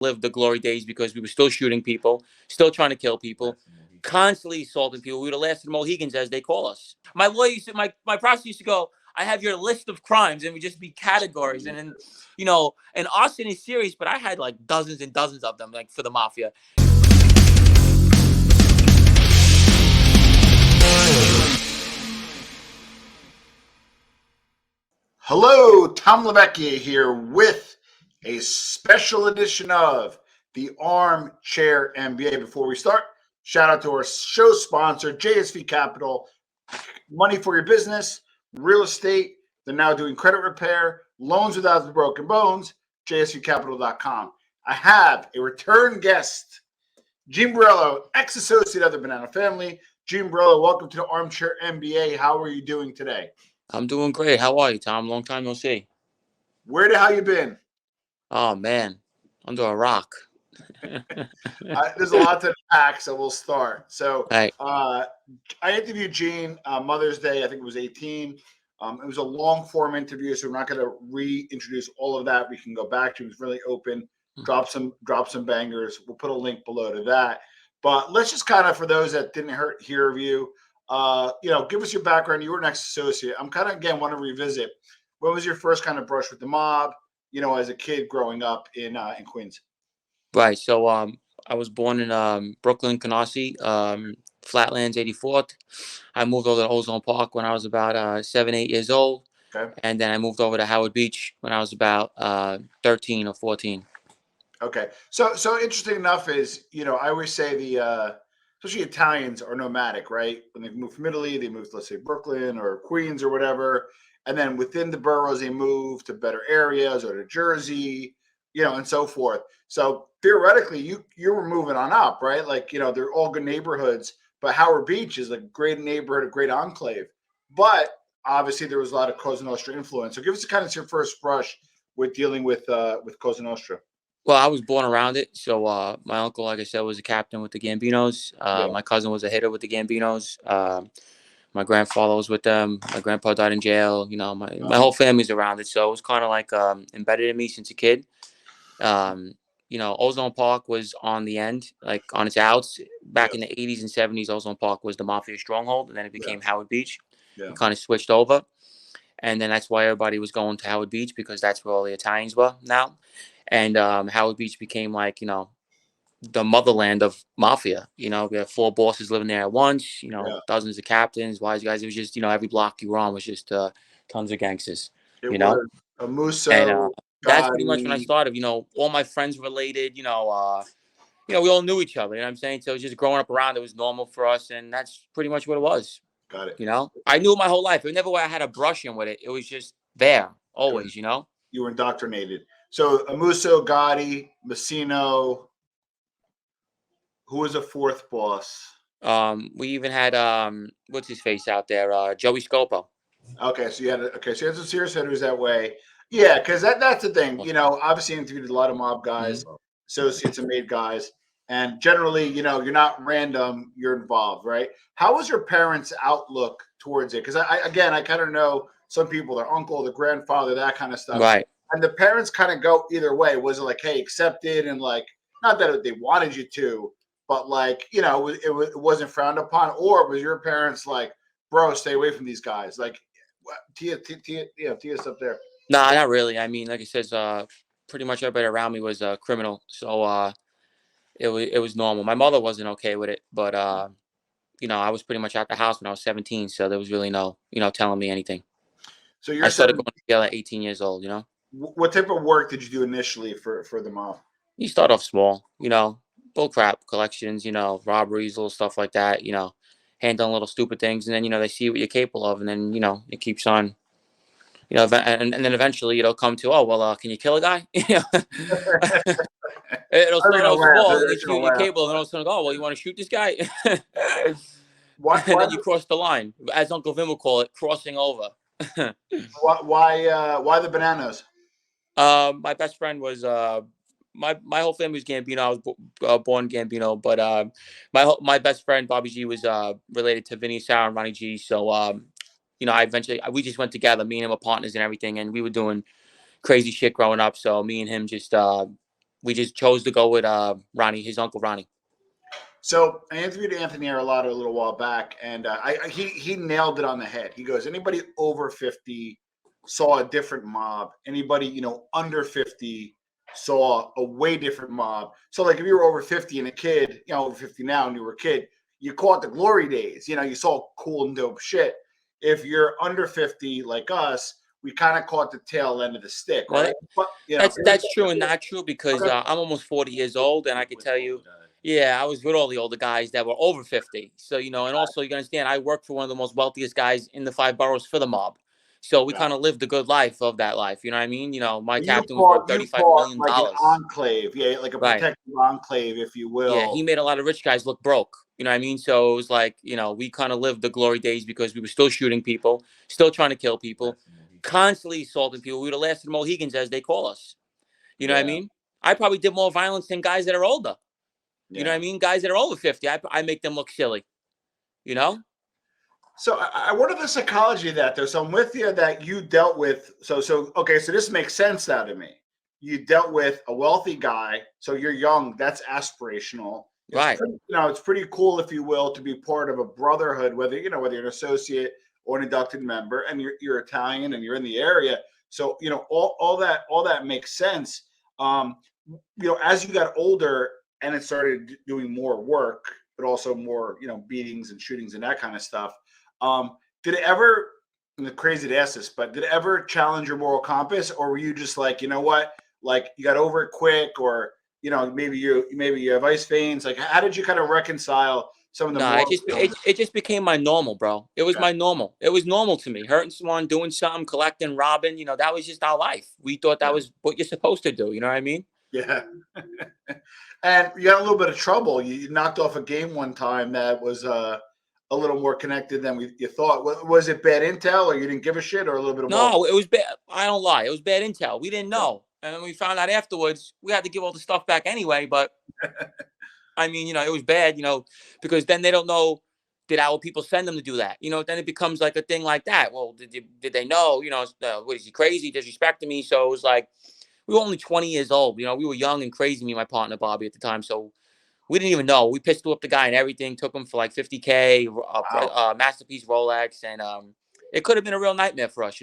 live the glory days because we were still shooting people, still trying to kill people, constantly assaulting people. We were the last of the Mohegans, as they call us. My lawyer used to, my prosecutor used to go, I have your list of crimes, and we just be categories. And then, and arson is serious, but I had like dozens and dozens of them, like for the mafia. Hello, Tom Lavecchia here with a special edition of the Armchair MBA. Before we start, shout out to our show sponsor, JSV Capital. Money for your business, real estate. They're now doing credit repair, loans without the broken bones, jsvcapital.com. I have a return guest, Gene Borrello, ex-associate of the Banana Family. Gene Borrello, welcome to the Armchair MBA. How are you doing today? I'm doing great. How are you, Tom? Long time no see. Where the hell you been? Oh, man. Under a rock. There's a lot to unpack, so we'll start. So Hey. I interviewed Gene Mother's Day. I think it was 18. It was a long-form interview, so we're not going to reintroduce all of that. We can go back to it. It was really open. Drop some bangers. We'll put a link below to that. But let's just kind of, for those that didn't hear of you, give us your background. You were an ex-associate. I'm kind of, again, want to revisit. What was your first kind of brush with the mob, as a kid growing up in Queens? Right. So I was born in Brooklyn, Canarsie, Flatlands, 84th. I moved over to Ozone Park when I was about 7, 8 years old. Okay. And then I moved over to Howard Beach when I was about 13 or 14. Okay. So interesting enough is, I always say especially Italians are nomadic, right? When they move from Italy, they move to, let's say, Brooklyn or Queens or whatever. And then within the boroughs, they move to better areas or to Jersey, and so forth. So theoretically, you were moving on up, right? Like, they're all good neighborhoods, but Howard Beach is a great neighborhood, a great enclave. But obviously, there was a lot of Cosa Nostra influence. So give us kind of your first brush with dealing with Cosa Nostra. Well, I was born around it. So my uncle, like I said, was a captain with the Gambinos. My cousin was a hitter with the Gambinos. My grandfather was with them. My grandpa died in jail. My whole family's around it. So it was kind of like embedded in me since a kid. Ozone Park was on the end, like on its outs. Back in the 80s and 70s, Ozone Park was the mafia stronghold, and then it became Howard Beach. It kind of switched over. And then that's why everybody was going to Howard Beach, because that's where all the Italians were now. And Howard Beach became like, the motherland of mafia. We had 4 bosses living there at once, dozens of captains, wise guys. It was just, every block you were on was just tons of gangsters, was a Musso. And that's pretty much when I started. All my friends related, we all knew each other. You know what I'm saying? So just growing up around, it was normal for us. And that's pretty much what it was. Got it. I knew it my whole life. It never I had a brushing with it. It was just there always, You were indoctrinated. So Amuso, Gotti, Messino. Who was a fourth boss? We even had what's his face out there, Joey Scopo. Okay, so you had some serious hitters that way. Yeah, because that's the thing. Obviously interviewed a lot of mob guys, associates and made guys, and generally, you're not random. You're involved, right? How was your parents' outlook towards it? Because I kind of know some people, their uncle, their grandfather, that kind of stuff, right? And the parents kind of go either way. Was it like, hey, accept it, and like, not that they wanted you to, but like, it wasn't frowned upon, or was your parents like, bro, stay away from these guys? Like, Tia's up there. Nah, not really. I mean, like I said, pretty much everybody around me was a criminal, so it was normal. My mother wasn't okay with it, but I was pretty much out the house when I was 17, so there was really no, telling me anything. So I started going to jail at 18 years old. What type of work did you do initially for the mob? You start off small, bull crap collections, robberies, little stuff like that, handling little stupid things. And then, they see what you're capable of. And then, it keeps on, and then eventually it'll come to, oh, well, can you kill a guy? It'll start out small and they see what you're capable. And then all of a sudden, oh, well, you want to shoot this guy? Why, and then you cross the line, as Uncle Vin would call it, crossing over. why the bananas? My best friend was, my whole family was Gambino. I was born Gambino, but my best friend Bobby G was related to Vinny Sauer and Ronnie G. So we just went together. Me and him were partners and everything, and we were doing crazy shit growing up. So me and him just we just chose to go with Ronnie, his uncle Ronnie. So I interviewed Anthony Arlotta a little while back, and he nailed it on the head. He goes, anybody over 50 saw a different mob. Anybody under 50 saw a way different mob. So like if you were over 50 and a kid, over 50 now and you were a kid, you caught the glory days. You saw cool and dope shit. If you're under 50 like us, we kind of caught the tail end of the stick, Well, right? But that's true and not true because okay. I'm almost 40 years old, and I can tell you, yeah, I was with all the older guys that were over 50. So, and also you can understand, I worked for one of the most wealthiest guys in the 5 boroughs for the mob. So we kind of lived the good life of that life. You know what I mean? My captain was worth You $35 caught million. like an enclave, like a Right. protected enclave, if you Yeah, will. he made a lot of rich guys look broke. You know what I mean? So it was like, we kind of lived the glory days because we were still shooting people, still trying to kill people, constantly assaulting people. We were the last of the Mohegans, as they call us. You know what I mean? I probably did more violence than guys that are older. You know what I mean? Guys that are over 50, I make them look silly. So I wonder the psychology of that, though. So I'm with you that you dealt with. So okay. So this makes sense now to me. You dealt with a wealthy guy. So you're young. That's aspirational. Right. It's pretty cool, if you will, to be part of a brotherhood. Whether whether you're an associate or an inducted member, and you're Italian and you're in the area. So all that makes sense. As you got older and it started doing more work, but also more beatings and shootings and that kind of stuff. Did it ever, and it's crazy to ask this, but did it ever challenge your moral compass, or were you just like, what, like you got over it quick, or maybe you have ice veins? Like, how did you kind of reconcile some of the No, moral? it just became my normal, bro. It was my normal. It was normal to me. Hurting someone, doing something, collecting, robbing. That was just our life. We thought that was what you're supposed to do. You know what I mean? Yeah. And you got a little bit of trouble. You knocked off a game one time that was a little more connected than you thought. Was it bad intel, or you didn't give a shit, or a little bit of both? No, it was bad. I don't lie. It was bad intel. We didn't know. And then we found out afterwards, we had to give all the stuff back anyway. But I mean, it was bad, because then they don't know, did our people send them to do that? Then it becomes like a thing like that. Well, did they know, what is he crazy, disrespecting me? So it was like, we were only 20 years old. We were young and crazy, me and my partner, Bobby, at the time. So we didn't even know. We pistol whipped the guy and everything, took him for like $50K, Masterpiece Rolex. And it could have been a real nightmare for us,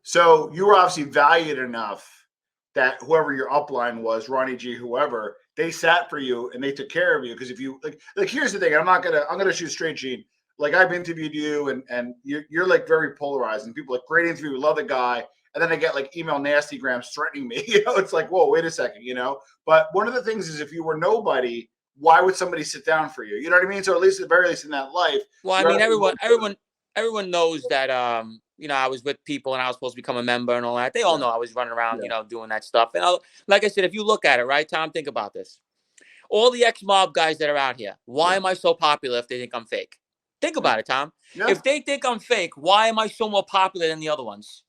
So you were obviously valued enough that whoever your upline was, Ronnie G, whoever, they sat for you and they took care of you. Because if you like, here's the thing, I'm gonna shoot straight, Gene. Like, I've interviewed you, and you're like very polarizing. People like, great interview, love the guy, and then I get like email nastygrams threatening me. It's like, whoa, wait a second, But one of the things is, if you were nobody, why would somebody sit down for you? You know what I mean? So at least, at the very least, in that life. Well, I mean, everyone knows that I was with people and I was supposed to become a member and all that. They all know I was running around, doing that stuff. And like I said, if you look at it, right, Tom, think about this. All the ex-mob guys that are out here, why am I so popular if they think I'm fake? Think about it, Tom. Yeah. If they think I'm fake, why am I so more popular than the other ones?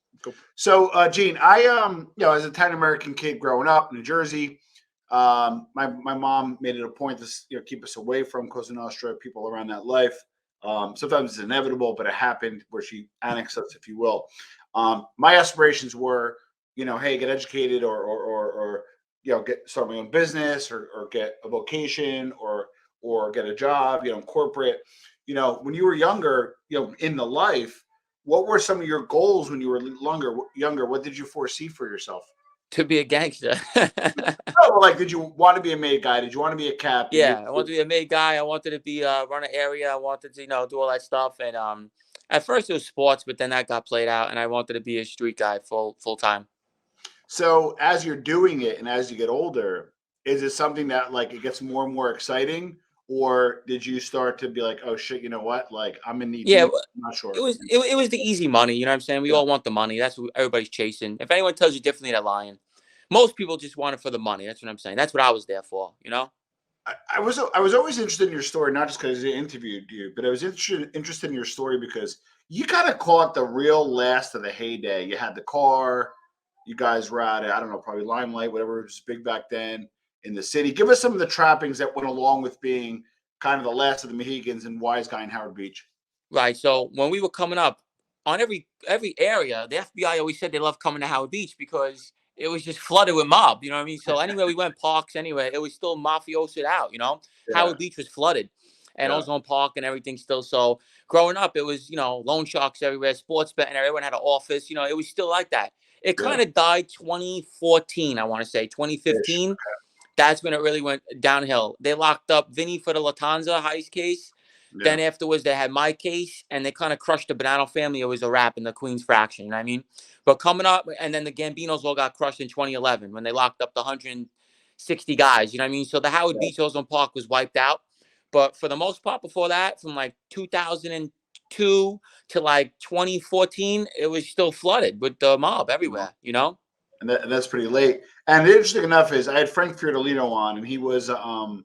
So, Gene, I as a Italian American kid growing up in New Jersey, my mom made it a point to keep us away from Cosa Nostra, people around that life. Sometimes it's inevitable, but it happened where she annexed us, if you will. My aspirations were, hey, get educated, or start my own business, or get a vocation, or get a job, in corporate. When you were younger, in the life, what were some of your goals when you were younger? What did you foresee for yourself? To be a gangster. Like, did you want to be a made guy? Did you want to be a captain? Yeah, I wanted to be a made guy. I wanted to be run an area. I wanted to, do all that stuff. And at first it was sports, but then that got played out, and I wanted to be a street guy full time. So as you're doing it, and as you get older, is it something that like it gets more and more exciting? Or did you start to be like, oh shit, you know what? Like, I'm in need. Yeah, I'm not sure. It was the easy money. You know what I'm saying? We all want the money. That's what everybody's chasing. If anyone tells you differently, they're lying. Most people just want it for the money. That's what I'm saying. That's what I was there for. I was always interested in your story, not just because I interviewed you, but I was interested in your story because you kind of caught the real last of the heyday. You had the car, you guys were at, I don't know, probably Limelight, whatever was big back then in the city. Give us some of the trappings that went along with being kind of the last of the Mohegans and Wise Guy in Howard Beach. Right. So when we were coming up on every area, the FBI always said they love coming to Howard Beach because it was just flooded with mob. You know what I mean? So anywhere we went, parks, anywhere, it was still mafiosoed out. You know, Yeah. Howard Beach was flooded, and Ozone Park and everything still. So growing up, it was, you know, loan sharks everywhere, sports betting, everyone had an office. You know, it was still like that. It kind of died 2014, I want to say 2015. That's when it really went downhill. They locked up Vinny for the Latanza heist case. Yeah. Then afterwards, they had my case, and they kind of crushed the Bonanno family. It was a wrap in the Queens fraction, you know what I mean? But coming up, and then the Gambinos all got crushed in 2011 when they locked up the 160 guys, you know what I mean? So the Howard Beach Ozone Park was wiped out. But for the most part, before that, from like 2002 to like 2014, it was still flooded with the mob everywhere, you know? And that's pretty late. And interesting enough is I had Frank Fiordolino on, and he was an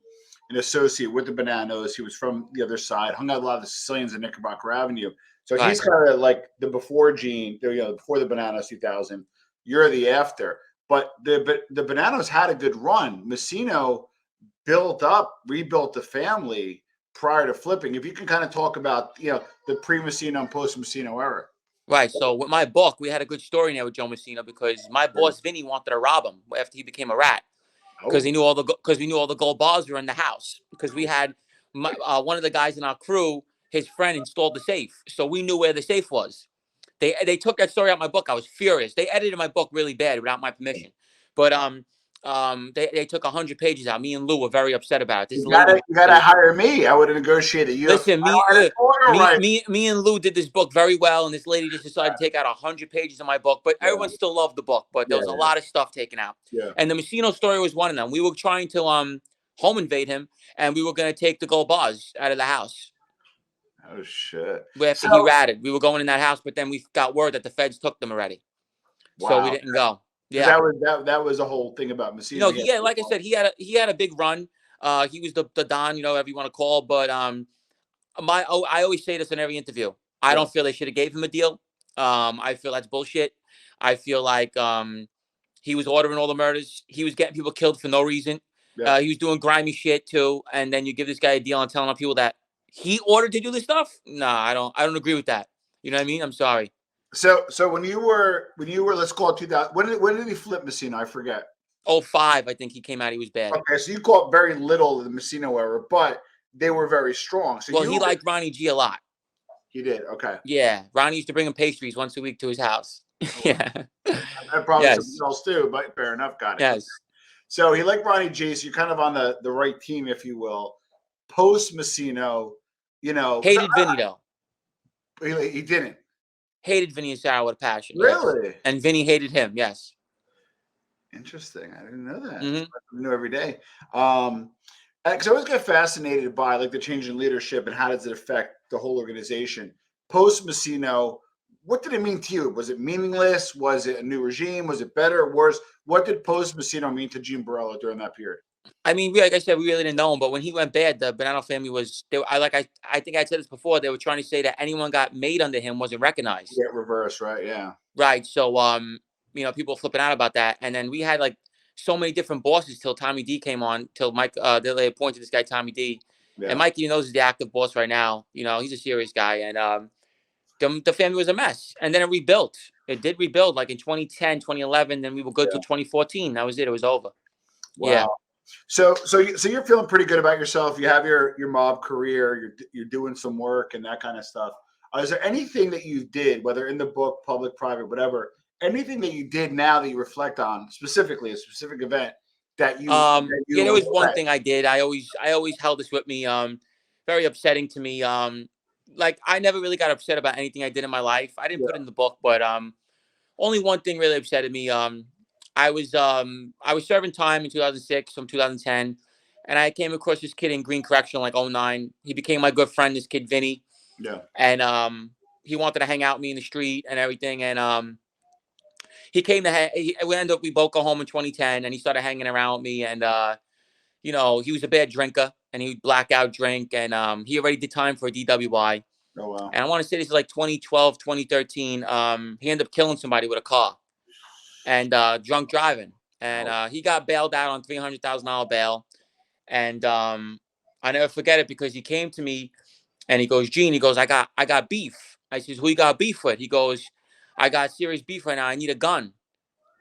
associate with the Bananos. He was from the other side, hung out a lot of the Sicilians in Knickerbocker Avenue. So he's kind of like the before Gene, you know, before the Bananos 2000. You're the after. But the Bananos had a good run. Messino rebuilt the family prior to flipping. If you can kind of talk about, you know, the pre-Messino and post-Messino era. Right. So with my book, we had a good story in there with Joe Messina because my boss Vinny wanted to rob him after he became a rat because we knew all the gold bars were in the house because we had one of the guys in our crew, his friend installed the safe, so we knew where the safe was. They took that story out of my book. I was furious. They edited my book really bad without my permission, but they took 100 pages out. Me and Lou were very upset about it. This you gotta hire me. I would have negotiated. Listen, me and Lou did this book very well, and this lady just decided to take out 100 pages of my book. But everyone still loved the book. But there was a lot of stuff taken out. Yeah. And the Messino story was one of them. We were trying to home invade him, and we were going to take the gold bars out of the house. Oh shit! After he ratted, we were going in that house, but then we got word that the feds took them already. Wow. So we didn't go. Yeah, that was a whole thing about Messino. No, like I said, he had a big run. He was the Don, you know, whatever you want to call. But I always say this in every interview. I don't feel they should have gave him a deal. I feel that's bullshit. I feel like he was ordering all the murders. He was getting people killed for no reason. Yeah. He was doing grimy shit too. And then you give this guy a deal and telling people that he ordered to do this stuff. Nah, I don't agree with that. You know what I mean? I'm sorry. So when you were let's call it 2000. When did he flip Messino? I forget. 2005, I think he came out. He was bad. Okay, so you caught very little of the Messino era, but they were very strong. So he liked Ronnie G a lot. He did. Okay. Yeah, Ronnie used to bring him pastries once a week to his house. Yeah. And probably something else too, but fair enough. Got it. Yes. So he liked Ronnie G. So you're kind of on the right team, if you will. Post Messino, you know, hated Vinny though. He didn't. Hated Vinny and Sarah with a passion. Really? Yes. And Vinny hated him. Yes. Interesting. I didn't know that. Mm-hmm. I knew every day. Because I always get fascinated by like the change in leadership and how does it affect the whole organization. Post Messino, what did it mean to you? Was it meaningless? Was it a new regime? Was it better or worse? What did post Messino mean to Gene Borrello during that period? I mean, like I said, we really didn't know him, but when he went bad, the Bonanno family was. I think I said this before. They were trying to say that anyone got made under him wasn't recognized. Yeah, reverse, right? Yeah. Right. So, you know, people were flipping out about that, and then we had like so many different bosses till Tommy D came on. Till Mike, they appointed this guy Tommy D, and Mike, you know, is the active boss right now. You know, he's a serious guy, and the family was a mess, and then it rebuilt. It did rebuild like in 2010, 2011. Then we were good till 2014. That was it. It was over. Wow. Yeah. So you're feeling pretty good about yourself. You have your mob career. You're doing some work and that kind of stuff. Is there anything that you did, whether in the book, public, private, whatever, anything that you did now that you reflect on, specifically a specific event that you? There was one thing I did. I always held this with me. Very upsetting to me. Like I never really got upset about anything I did in my life. I didn't put it in the book, but only one thing really upsetted me. I was serving time in 2006 from 2010, and I came across this kid in Green Correctional like 2009. He became my good friend, this kid Vinny. Yeah. And he wanted to hang out with me in the street and everything. And he came to we both go home in 2010, and he started hanging around with me. And you know, he was a bad drinker, and he would black out drink, and he already did time for a DWI. Oh wow. And I want to say this is like 2012, 2013. He ended up killing somebody with a car. And drunk driving, and he got bailed out on $300,000 bail, and I never forget it because he came to me, and he goes, Gene, he goes, I got beef. I says, who you got beef with? He goes, I got serious beef right now. I need a gun.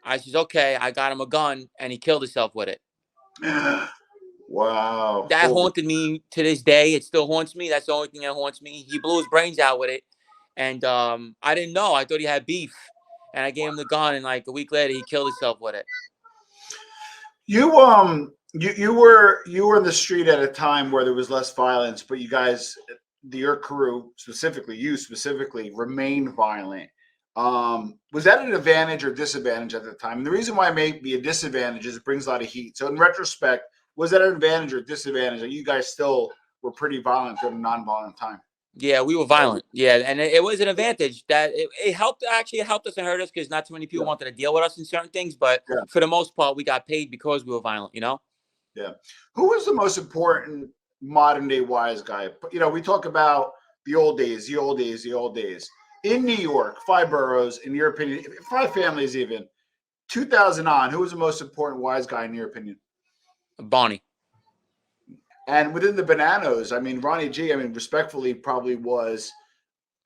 I says, okay, I got him a gun, and he killed himself with it. Wow. That haunted me to this day. It still haunts me. That's the only thing that haunts me. He blew his brains out with it, and I didn't know. I thought he had beef, and I gave him the gun, and like a week later, he killed himself with it. You were in the street at a time where there was less violence, but you guys, your crew specifically, you specifically, remained violent. Was that an advantage or disadvantage at the time? And the reason why it may be a disadvantage is it brings a lot of heat. So in retrospect, was that an advantage or disadvantage? Or you guys still were pretty violent during a non-violent time? Yeah, we were violent. Yeah, and it was an advantage that it helped. Actually, it helped us and hurt us because not too many people wanted to deal with us in certain things. But for the most part, we got paid because we were violent. Yeah. Who was the most important modern day wise guy? You know, we talk about the old days, the old days, the old days. In New York, 5 boroughs, in your opinion, 5 families even, 2000 on, who was the most important wise guy in your opinion? Bonnie. And within the Bananos, I mean, Ronnie G, I mean, respectfully, probably was,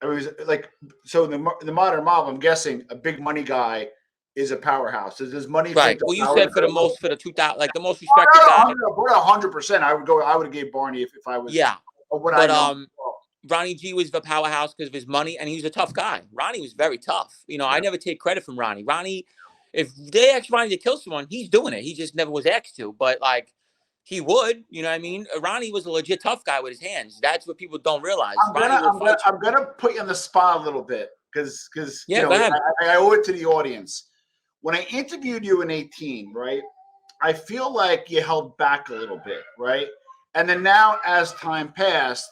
I mean, like, so in the modern mob, I'm guessing a big money guy is a powerhouse. Does money Right. take the Well, you power said for the 2000, like the most respected guy. 100%. I would have gave Barney if I was. Yeah. What But I know. Ronnie G was the powerhouse because of his money, and he was a tough guy. Ronnie was very tough. I never take credit from Ronnie. Ronnie, if they asked Ronnie to kill someone, he's doing it. He just never was asked to. But like, he would. You know what I mean? Ronnie was a legit tough guy with his hands. That's what people don't realize. I'm gonna put you on the spot a little bit because yeah, go ahead. I owe it to the audience. When I interviewed you in 18, right? I feel like you held back a little bit, right? And then now, as time passed,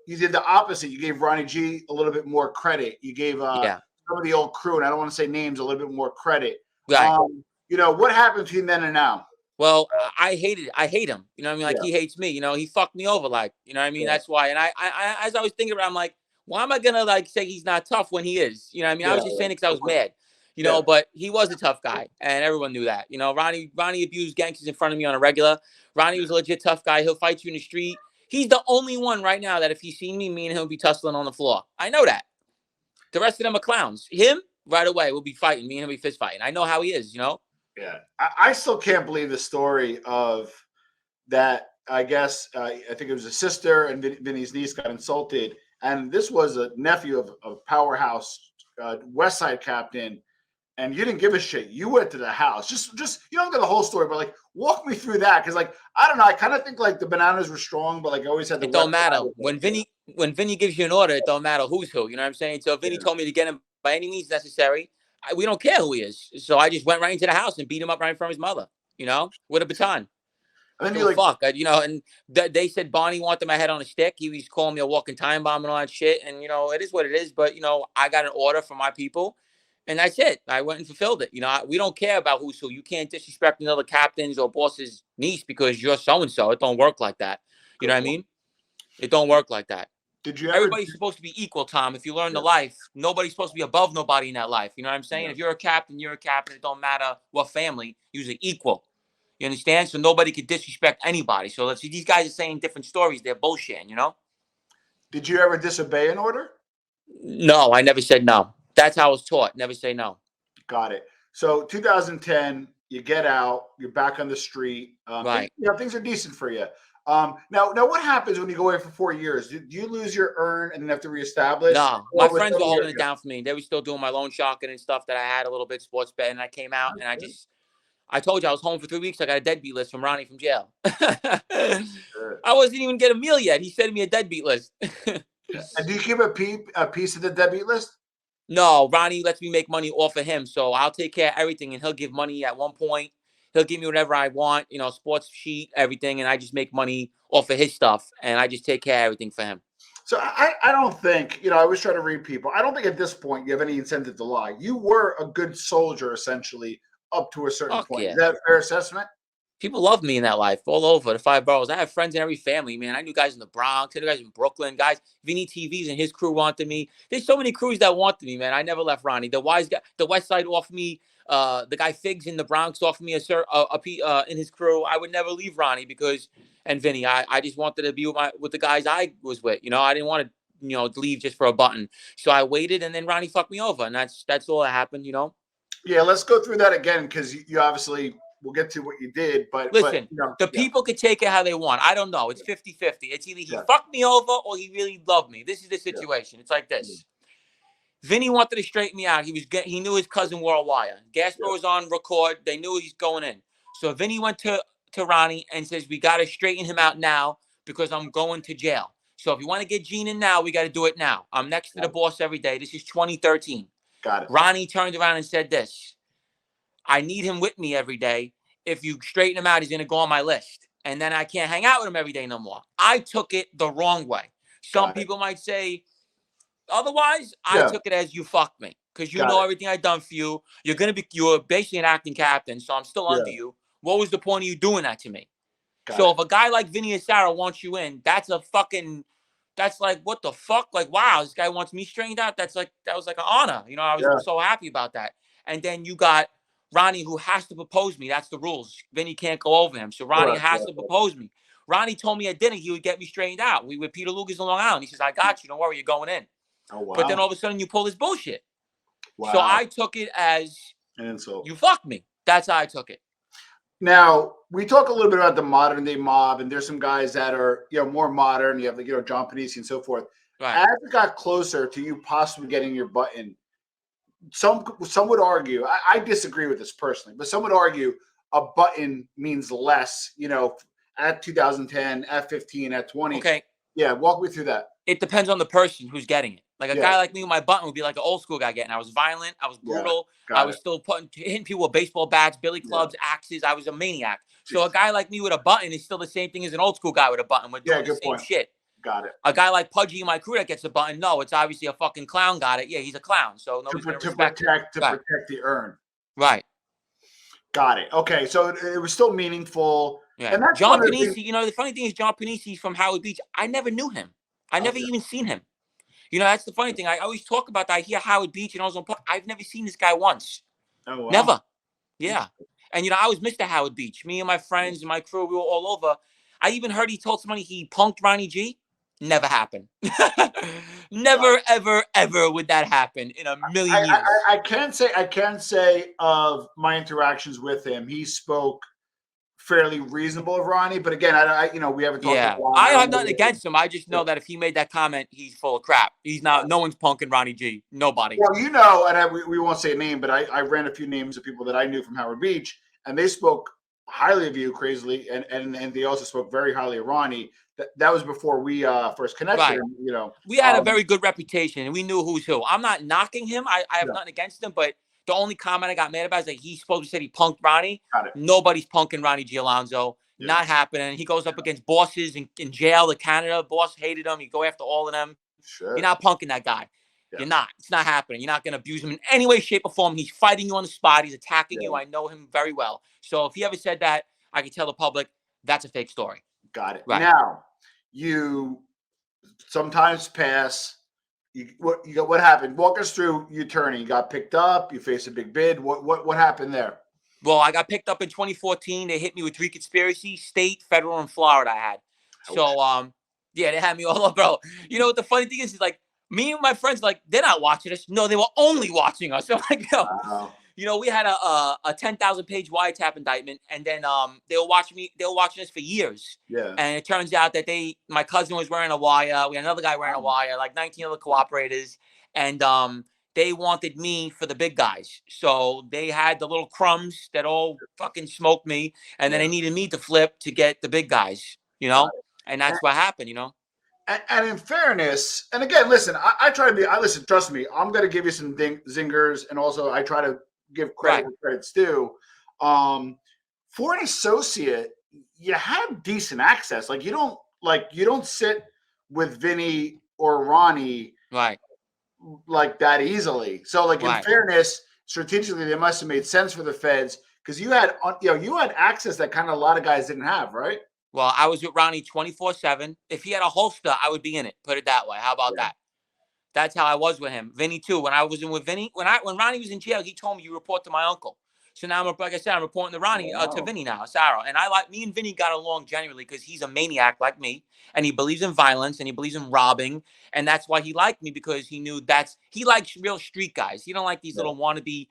you did the opposite. You gave Ronnie G a little bit more credit. You gave some of the old crew, and I don't want to say names, a little bit more credit. Right. What happened between then and now? Well, I hate him. You know what I mean? Like, he hates me. He fucked me over. Like, you know what I mean? That's why. And I, as I was thinking about it, I'm like, why am I going to, like, say he's not tough when he is? You know what I mean? I was just saying it because I was mad. But he was a tough guy, and everyone knew that. Ronnie abused gangsters in front of me on a regular. Ronnie was a legit tough guy. He'll fight you in the street. He's the only one right now that if he seen me and him would be tussling on the floor. I know that. The rest of them are clowns. Him, right away, will be fighting. Me and him will be fist fighting. I know how he is, Yeah. I still can't believe the story of that. I guess I think it was a sister and Vinny's niece got insulted. And this was a nephew of a powerhouse West Side captain. And you didn't give a shit. You went to the house. Just you don't get the whole story, but like walk me through that. Cause like, I don't know. I kind of think like the Bananas were strong, but like I always had the It don't matter. When Vinny gives you an order, it don't matter who's who. You know what I'm saying? So if Vinny told me to get him by any means necessary, we don't care who he is. So I just went right into the house and beat him up right in front of his mother, with a baton. And then you're like, fuck, and they said Bonnie wanted my head on a stick. He was calling me a walking time bomb and all that shit. And, it is what it is. But, I got an order from my people. And that's it. I went and fulfilled it. We don't care about who's who. You can't disrespect another captain's or boss's niece because you're so-and-so. It don't work like that. You know what I mean? It don't work like that. Everybody's supposed to be equal, Tom. If you learn the life, nobody's supposed to be above nobody in that life. You know what I'm saying? If you're a captain, you're a captain. It don't matter what family. You're equal. You understand? So nobody could disrespect anybody. So let's see. These guys are saying different stories. They're bullshitting, Did you ever disobey an order? No, I never said no. That's how I was taught. Never say no. Got it. So 2010, you get out. You're back on the street. Right. Things are decent for you. Now, what happens when you go away for 4 years? Do you lose your earn and then have to reestablish? No, my friends were holding it down for me. They were still doing my loan sharking and stuff that I had a little bit sports betting. And I came out and I told you I was home for 3 weeks. I got a deadbeat list from Ronnie from jail. I wasn't even get a meal yet. He sent me a deadbeat list. And do you keep a piece of the deadbeat list? No, Ronnie lets me make money off of him. So I'll take care of everything and he'll give money at one point. He'll give me whatever I want, sports sheet, everything. And I just make money off of his stuff. And I just take care of everything for him. So I don't think, I always try to read people. I don't think at this point you have any incentive to lie. You were a good soldier, essentially, up to a certain point. Yeah. Is that a fair assessment? People love me in that life, all over the 5 boroughs. I have friends in every family, man. I knew guys in the Bronx, I knew guys in Brooklyn, guys. Vinny TVs and his crew wanted me. There's so many crews that wanted me, man. I never left Ronnie. The wise guy, the West Side offered me. The guy Figs in the Bronx offered me in his crew. I would never leave Ronnie and Vinny. I just wanted to be with the guys I was with. I didn't want to leave just for a button. So I waited, and then Ronnie fucked me over, and that's all that happened. Yeah, let's go through that again because you obviously we'll get to what you did, but Listen, you know, the people could take it how they want. I don't know. It's 50-50. It's either he fucked me over or he really loved me. This is the situation. It's like this. Vinny wanted to straighten me out. He knew his cousin wore a wire. Gasper was on record. They knew he's going in. So Vinny went to Ronnie and says, we got to straighten him out now because I'm going to jail. So if you want to get Gene in now, we got to do it now. I'm next to the boss every day. This is 2013. Got it. Ronnie turned around and said this. I need him with me every day. If you straighten him out, he's going to go on my list. And then I can't hang out with him every day no more. I took it the wrong way. Some people might say, otherwise, I took it as you fucked me because you know everything I've done for you. You're basically an acting captain, so I'm still under you. What was the point of you doing that to me? If a guy like Vinny and Sarah wants you in, that's like, what the fuck? Like, wow, this guy wants me straightened out. That was like an honor. You know, I was so happy about that. And then you got Ronnie who has to propose me. That's the rules. Vinny can't go over him. So Ronnie has to propose me. Ronnie told me at dinner he would get me straightened out. We were Peter Luger's in Long Island. He says, I got you. Don't worry, you're going in. Oh, wow. But then all of a sudden you pull this bullshit. Wow. So I took it as an insult. You fucked me. That's how I took it. Now, we talk a little bit about the modern day mob, and there's some guys that are, more modern. You have John Panisi and so forth. Right. As it got closer to you possibly getting your button, some would argue, I disagree with this personally, but some would argue a button means less, at 2010, at 15, at 20. Okay. Yeah, walk me through that. It depends on the person who's getting it. Like a guy like me with my button would be like an old school guy getting. I was violent. I was brutal. I was still hitting people with baseball bats, billy clubs, axes. I was a maniac. So a guy like me with a button is still the same thing as an old school guy with a button. We're doing the same shit. Got it. A guy like Pudgy in my crew that gets a button, no, it's obviously a fucking clown got it. Yeah, he's a clown. So nobody's going to respect to protect the earn. Right. Got it. Okay, so it was still meaningful. Yeah. And that's John Panisi, the funny thing is John Panisi's from Howard Beach. I never knew him. I never even seen him. That's the funny thing. I always talk about that. I hear Howard Beach and Ozone Park. I've never seen this guy once. Oh, wow. Never. Yeah. And, I was Mr. Howard Beach. Me and my friends and my crew, we were all over. I even heard he told somebody he punked Ronnie G. Never happened. Never, ever, ever would that happen in a million years. I can't say of my interactions with him, he spoke fairly reasonable of Ronnie, but again, we haven't talked about Ronnie. I have nothing against him. I just know that if he made that comment, he's full of crap. He's not. No one's punking Ronnie G. Nobody. Well, and we won't say a name, but I ran a few names of people that I knew from Howard Beach, and they spoke highly of you, crazily, and they also spoke very highly of Ronnie. That was before we first connected. Right. And, we had a very good reputation, and we knew who's who. I'm not knocking him. I have nothing against him, but the only comment I got mad about is that he supposed to say he punked Ronnie. Nobody's punking Ronnie G. Alonzo. Yeah. Not happening. He goes up against bosses in jail in Canada. Boss hated him. You go after all of them. Sure. You're not punking that guy. Yeah. You're not. It's not happening. You're not going to abuse him in any way, shape, or form. He's fighting you on the spot. He's attacking you. I know him very well. So if he ever said that, I can tell the public that's a fake story. Got it. Right. Now, you sometimes pass. What happened? Walk us through your turning. You got picked up. You faced a big bid. What happened there? Well, I got picked up in 2014. They hit me with 3 conspiracies, state, federal, and Florida. I had. So, they had me all up, bro. What the funny thing is like me and my friends, like they're not watching us. No, they were only watching us. So like, we had a 10,000-page wiretap indictment, and then they were watching us for years. Yeah. And it turns out that my cousin was wearing a wire. We had another guy wearing a wire, like 19 other cooperators, and they wanted me for the big guys. So they had the little crumbs that all fucking smoked me, and then they needed me to flip to get the big guys. And that's what happened. And in fairness, and again, listen, I try to be. Listen, trust me, I'm going to give you some zingers, and also I try to give credit where credit's due. For an associate, you have decent access. Like you don't sit with Vinny or Ronnie like that easily. So like in fairness, strategically, they must have made sense for the feds because you had access that kind of a lot of guys didn't have, right? Well, I was with Ronnie 24/7. If he had a holster, I would be in it. Put it that way. How about that? That's how I was with him. Vinny too. When I was in with Vinny, when Ronnie was in jail, he told me you report to my uncle. So now, like I said, I'm reporting to Ronnie to Vinny now, Sarah. And me and Vinny got along generally because he's a maniac like me, and he believes in violence and he believes in robbing, and that's why he liked me because he knew he likes real street guys. He don't like these little wannabe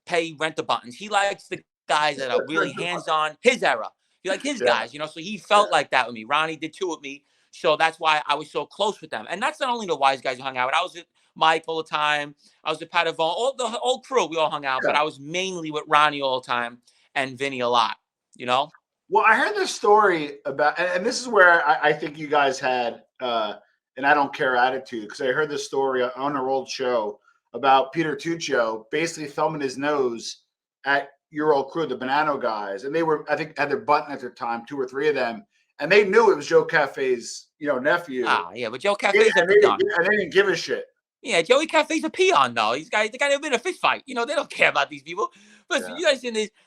pay rent the buttons. He likes the guys that are really hands-on, his era. He like his guys, you know. So he felt like that with me. Ronnie did too with me. So that's why I was so close with them. And that's not only the wise guys who hung out with. I was with Mike all the time. I was with Pat Avon, all the whole crew. We all hung out, but I was mainly with Ronnie all the time and Vinny a lot, you know? Well, I heard this story about, and this is where I think you guys had an I don't care attitude, because I heard this story on our old show about Peter Tuccio basically thumbing his nose at your old crew, the Banano guys. And they were, I think, had their button at their time, 2 or 3 of them. And they knew it was Joe Cafe's, nephew. Ah, yeah, but Joe Cafe's a peon. And they didn't give a shit. Yeah, Joey Cafe's a peon, though. These guys, the guy never been in a fist fight. You know, they don't care about these people. Listen, you guys,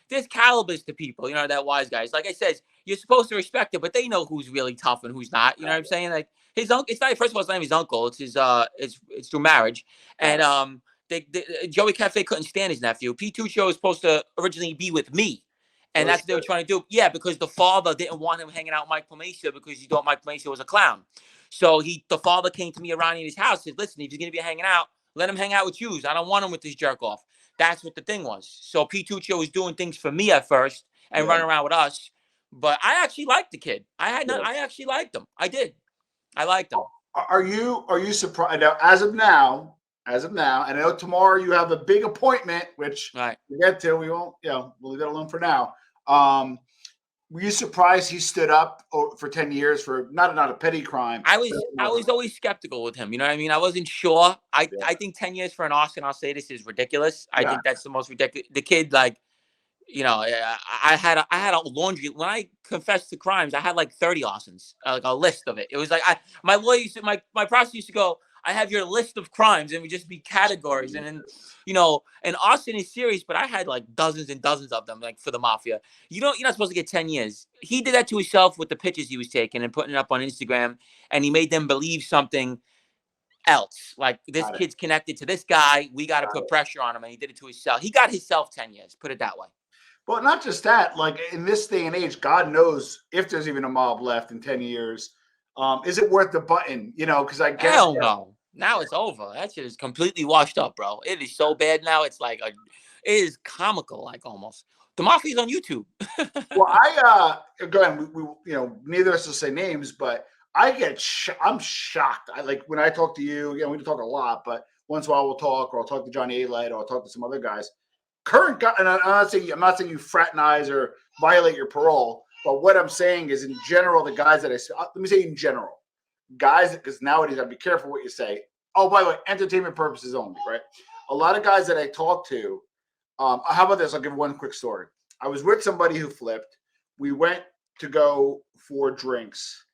there's calibers to people, you know, that wise guys. Like I said, you're supposed to respect it, but they know who's really tough and who's not. You know what I'm saying? Like his uncle, it's not, first of all, it's not his uncle. It's his, it's through marriage. And Joey Cafe couldn't stand his nephew. P. Tuccio was supposed to originally be with me. And that's what they were trying to do. Yeah, because the father didn't want him hanging out with Mike Palmacia because he thought Mike Palmacia was a clown. So the father came to me around in his house and said, listen, if he's going to be hanging out, let him hang out with you. I don't want him with this jerk off. That's what the thing was. So P. Tuccio was doing things for me at first and running around with us. But I actually liked the kid. I actually liked him. I did. I liked him. Are you surprised? Now, as of now, and I know tomorrow you have a big appointment, which we get to. We won't, we'll leave that alone for now. Were you surprised he stood up for 10 years for not a petty crime? I was always skeptical with him. You know what I mean? I wasn't sure. I think 10 years for an arson, I'll say this, is ridiculous. I think that's the most ridiculous. The kid, like, you know, I had a laundry. When I confessed to crimes, I had like 30 arsons, like a list of it. It was like my lawyer used to, my prosecutor used to go, I have your list of crimes, and it would just be categories. And then, you know, an arson is serious, but I had like dozens and dozens of them, like for the mafia. You're not supposed to get 10 years. He did that to himself with the pictures he was taking and putting it up on Instagram, and he made them believe something else. Like, this kid's connected to this guy. We got to put pressure on him, and he did it to himself. He got himself 10 years, put it that way. Well, not just that, like in this day and age, God knows if there's even a mob left in 10 years. Is it worth the button? You know, because I guess. Hell no. Now it's over. That shit is completely washed up, bro. It is so bad now. It's like it is comical, like almost. The mafia's on YouTube. Well, again, we neither of us will say names, but I'm shocked. Like when I talk to you, we don't talk a lot, but once in a while we'll talk, or I'll talk to Johnny A-Light, or I'll talk to some other guys. Current guy, and I'm not saying you fraternize or violate your parole, but what I'm saying is, in general, the guys that let me say in general, guys, because nowadays I'd be careful what you say. Oh, by the way, entertainment purposes only, right? A lot of guys that I talk to, how about this? I'll give one quick story. I was with somebody who flipped. We went to go for drinks,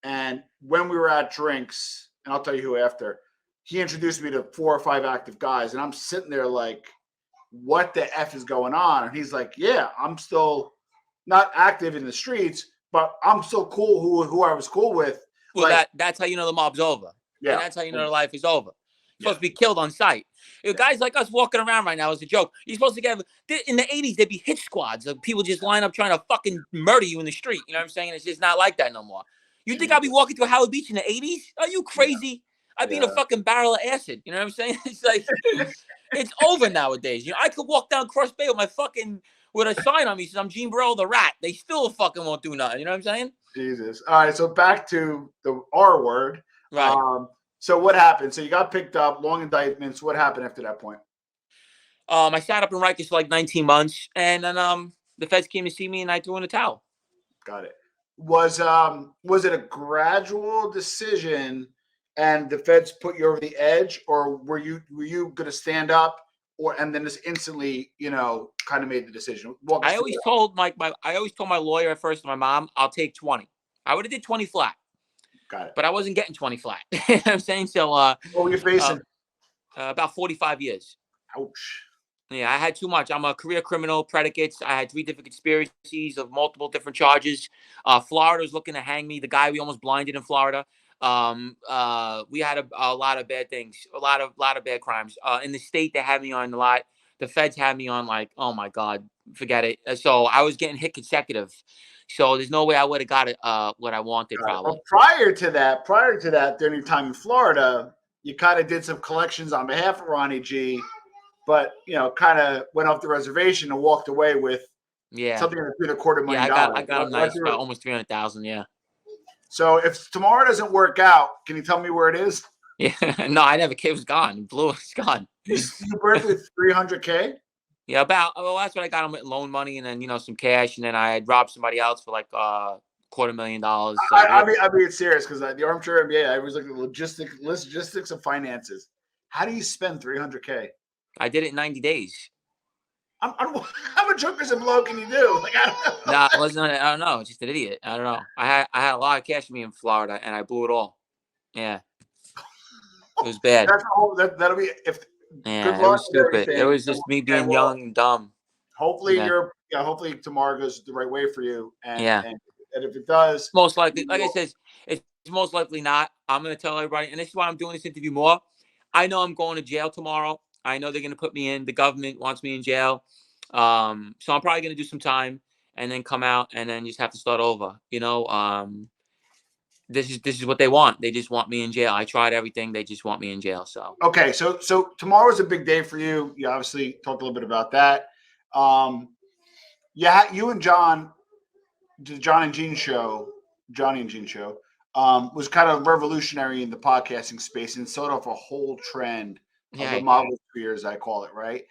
and when we were at drinks, and I'll tell you who after, he introduced me to 4 or 5 active guys, and I'm sitting there like, what the F is going on? And he's like, yeah, I'm still not active in the streets, but I'm still cool who I was cool with. Well, like, that's how you know the mob's over. Yeah. And that's how you know the life is over. You're supposed to be killed on sight. Guys like us walking around right now is a joke. You're supposed to get, in the 80s, there'd be hit squads. Like, people just line up trying to fucking murder you in the street. You know what I'm saying? It's just not like that no more. You think I'd be walking through Howard Beach in the 80s? Are you crazy? I'd be in a fucking barrel of acid. You know what I'm saying? It's like, it's over nowadays. You know, I could walk down Cross Bay with a sign on me says I'm Gene Borrello the Rat. They still fucking won't do nothing. You know what I'm saying? Jesus. All right. So back to the R word. Right. So what happened? So you got picked up, long indictments. What happened after that point? I sat up in Rikers for like 19 months, and then the feds came to see me, and I threw in the towel. Got it. Was it a gradual decision, and the feds put you over the edge, or were you going to stand up, and then just instantly, kind of made the decision? I always told my lawyer at first, and my mom, I'll take 20. I would have did 20 flat. Got it. But I wasn't getting 20 flat. You know what I'm saying? So what were you facing? About 45 years. Ouch. Yeah, I had too much. I'm a career criminal, predicates. I had 3 different conspiracies of multiple different charges. Florida was looking to hang me. The guy we almost blinded in Florida. We had a lot of bad things, a lot of bad crimes. In the state, they had me on a lot. The feds had me on like, oh my God, forget it. So I was getting hit consecutive. So there's no way I would have got it what I wanted, probably. Well, prior to that, during your time in Florida, you kind of did some collections on behalf of Ronnie G but kind of went off the reservation and walked away with something between $250,000. I got him nice, about almost 300,000. Yeah. So if tomorrow doesn't work out, can you tell me where it is? Yeah. No, I never. It was gone. Blew. It's gone. You burnt with $300K. Yeah, that's what I got him with loan money, and then some cash, and then I had robbed somebody else for like $250,000. So, I mean, it's serious because the Armchair MBA, I was like the logistics of finances. How do you spend $300K? I did it in 90 days. How much hookers and blow can you do? Like, I don't know. No, I don't know. Just an idiot. I don't know. I had a lot of cash with me in Florida, and I blew it all. Yeah, it was bad. That'll be if. Yeah, it was stupid. It was just me being young and dumb. Hopefully hopefully tomorrow goes the right way for you. And if it does, most likely, like I said, it's most likely not. I'm gonna tell everybody, and this is why I'm doing this interview more. I know I'm going to jail tomorrow. I know they're gonna put me in. The government wants me in jail. So I'm probably gonna do some time and then come out and then just have to start over. This is what they want. They just want me in jail. I tried everything. They just want me in jail. So okay. So tomorrow's a big day for you. You obviously talked a little bit about that. You and John, the Johnny and Gene show, was kind of revolutionary in the podcasting space and sort of a whole trend of the model spheres, I call it, right?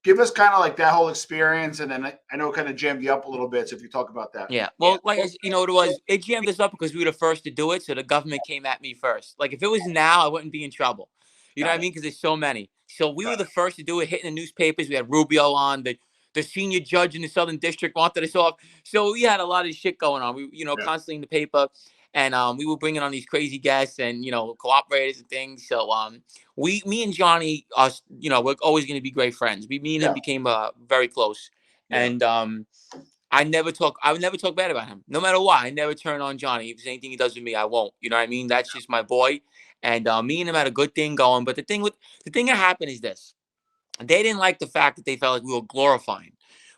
Give us kind of like that whole experience, and then I know it kind of jammed you up a little bit. So if you talk about that, Well, it jammed us up because we were the first to do it, so the government came at me first. Like if it was now, I wouldn't be in trouble. You know what I mean? Because there's so many. So we were the first to do it, hitting the newspapers. We had Rubio on the senior judge in the Southern District wanted us off. So we had a lot of shit going on. We constantly in the paper. And we were bringing on these crazy guests and cooperators and things. So me and Johnny, we're always going to be great friends. Me and him became very close, and I would never talk bad about him, no matter what. I never turn on Johnny. If there's anything he does with me, I won't. You know what I mean? That's just my boy, and me and him had a good thing going. But the thing that happened is this: they didn't like the fact that they felt like we were glorifying.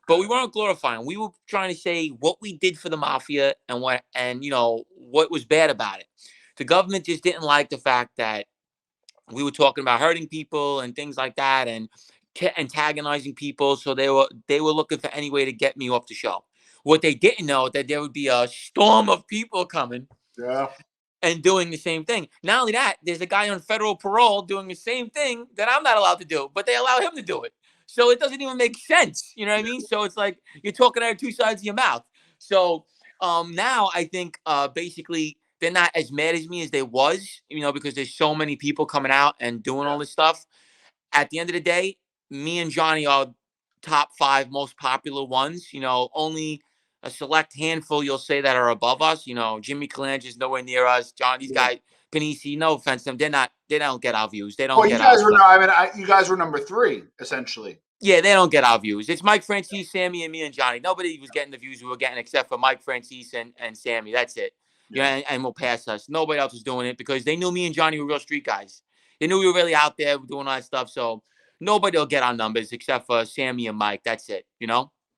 But we weren't glorifying. We were trying to say what we did for the mafia and what was bad about it. The government just didn't like the fact that we were talking about hurting people and things like that and antagonizing people. So they were looking for any way to get me off the show. What they didn't know that there would be a storm of people coming. Yeah. And doing the same thing. Not only that, there's a guy on federal parole doing the same thing that I'm not allowed to do, but they allow him to do it. So it doesn't even make sense. You know what I mean? So it's like you're talking out of two sides of your mouth. So now I think basically they're not as mad as me as they was, because there's so many people coming out and doing all this stuff. At the end of the day, me and Johnny are top 5 most popular ones. Only a select handful you'll say that are above us. Jimmy Calange is nowhere near us. John, these guys, Panisi, no offense to them, they don't get our views. They don't. Well, you guys were you guys were number 3 essentially. Yeah, they don't get our views. It's Mike Francis, Sammy, and me and Johnny. Nobody was getting the views we were getting except for Mike Francis and Sammy. That's it. And will pass us. Nobody else was doing it because they knew me and Johnny were real street guys. They knew we were really out there doing all that stuff. So nobody will get our numbers except for Sammy and Mike. That's it.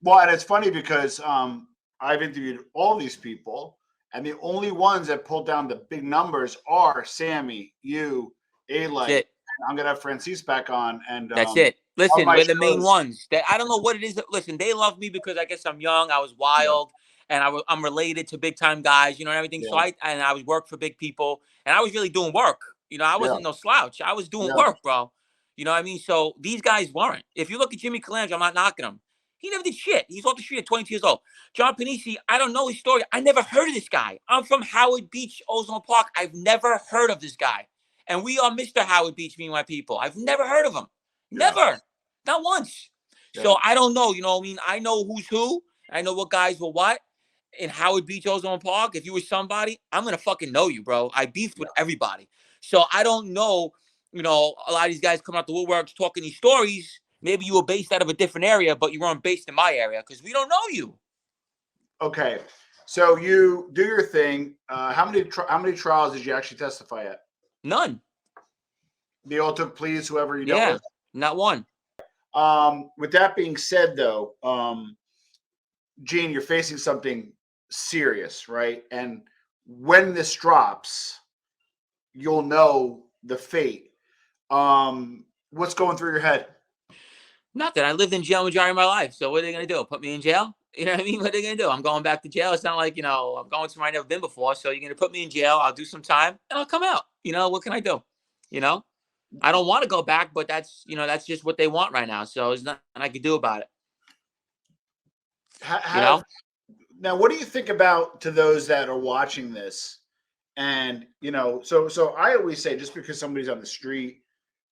Well, and it's funny because I've interviewed all these people, and the only ones that pulled down the big numbers are Sammy, you, A-Light. I'm gonna have Francis back on, and that's it. Listen, we're the main ones. I don't know what it is. Listen, they love me because I guess I'm young. I was wild, and I'm related to big time guys, and everything. So I was work for big people, and I was really doing work. I wasn't no slouch. I was doing work, bro. You know what I mean? So these guys weren't. If you look at Jimmy Calange, I'm not knocking him. He never did shit. He's off the street at 22 years old. John Panisi, I don't know his story. I never heard of this guy. I'm from Howard Beach, Ozone Park. I've never heard of this guy. And we are Mr. Howard Beach, me and my people. I've never heard of him. Never. Not once. So I don't know. You know what I mean? I know who's who. I know what guys were what. In Howard Beach, Ozone Park, if you were somebody, I'm going to fucking know you, bro. I beefed with everybody. So I don't know, a lot of these guys come out the woodworks talking these stories. Maybe you were based out of a different area, but you weren't based in my area because we don't know you. Okay. So you do your thing. How many trials did you actually testify at? None. They all took pleas, whoever you dealt with? Not one. With that being said, though, Gene, you're facing something serious, right? And when this drops, you'll know the fate. What's going through your head? Nothing. I lived in jail majority of my life. So what are they gonna do? Put me in jail? You know what I mean? What are they gonna do? I'm going back to jail. It's not like, I'm going somewhere I've never been before. So you're gonna put me in jail. I'll do some time and I'll come out. What can I do? You know, I don't want to go back, but that's just what they want right now. So there's nothing I can do about it. You Have know? now, what do you think about to those that are watching this? And so I always say, just because somebody's on the street